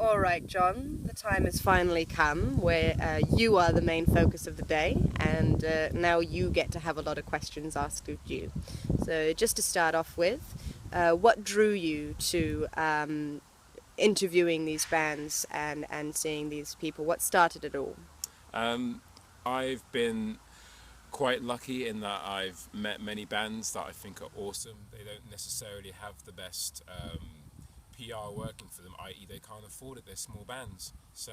All right, John, the time has finally come where you are the main focus of the day, and now you get to have a lot of questions asked of you. So just to start off with, what drew you to interviewing these bands and seeing these people? What started it all? I've been quite lucky in that I've met many bands that I think are awesome. They don't necessarily have the best PR working for them, i.e. they can't afford it, they're small bands. So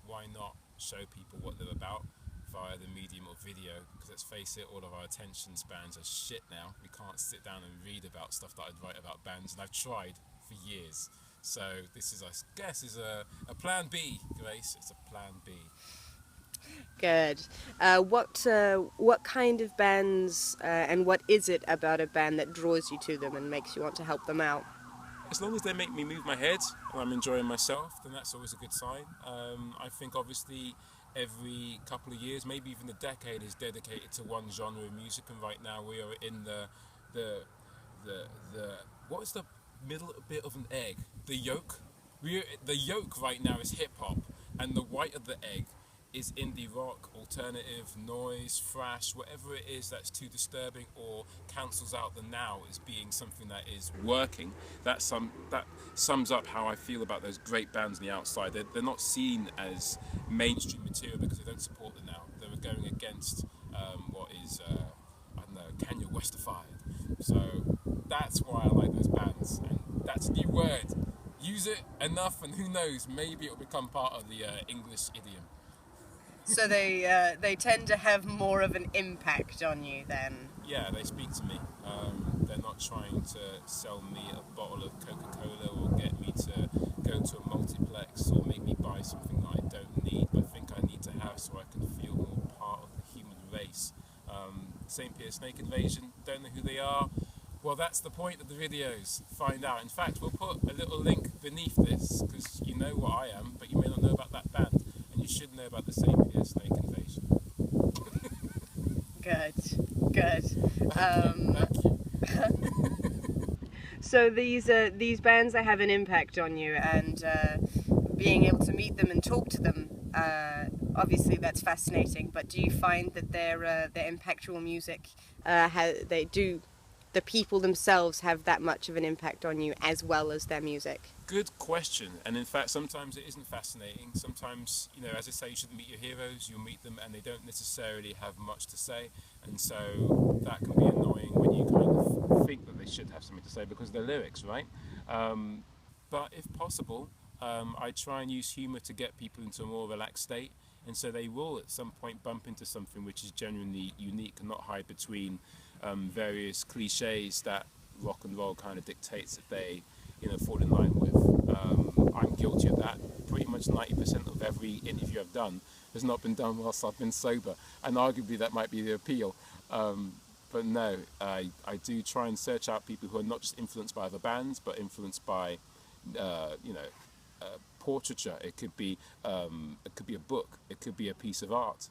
why not show people what they're about via the medium of video? Because let's face it, all of our attention spans are shit now. We can't sit down and read about stuff that I'd write about bands, and I've tried for years. So this is, I guess, is a plan B, Grace. It's a plan B. Good. What kind of bands and what is it about a band that draws you to them and makes you want to help them out? As long as they make me move my head and I'm enjoying myself, then that's always a good sign. I think obviously every couple of years, maybe even a decade, is dedicated to one genre of music, and right now we are in the what is the middle bit of an egg? The yolk. The yolk right now is hip hop, and the white of the egg is indie rock, alternative, noise, thrash, whatever it is that's too disturbing or cancels out the now as being something that is working. That sums up how I feel about those great bands on the outside. They're not seen as mainstream material because they don't support the now. They're going against what is, I don't know, Kanye Westified. So that's why I like those bands, and that's a new word. Use it enough and who knows, maybe it'll become part of the English idiom. So they tend to have more of an impact on you then. Yeah, they speak to me. They're not trying to sell me a bottle of Coca-Cola or get me to go to a multiplex or make me buy something that I don't need, but think I need to have so I can feel more part of the human race. St. Pierre Snake Invasion, don't know who they are. Well, that's the point of the videos. Find out. In fact, we'll put a little link beneath this because you know what I am, but you may not know about that band. You should know about the St. Pierre Snake Invasion. Good. Thank you. So these bands that have an impact on you, and being able to meet them and talk to them, obviously that's fascinating. But do you find that their impactful music, the people themselves have that much of an impact on you as well as their music? Good question. And in fact, sometimes it isn't fascinating. Sometimes, as I say, you shouldn't meet your heroes. You'll meet them and they don't necessarily have much to say. And so that can be annoying when you kind of think that they should have something to say because of their lyrics, right? But if possible, I try and use humour to get people into a more relaxed state. And so they will at some point bump into something which is genuinely unique and not hide between various cliches that rock and roll kind of dictates that they fall in line with. I'm guilty of that. Pretty much 90% of every interview I've done has not been done whilst I've been sober, and arguably that might be the appeal. But no, I do try and search out people who are not just influenced by other bands, but influenced by portraiture. It could be a book. It could be a piece of art.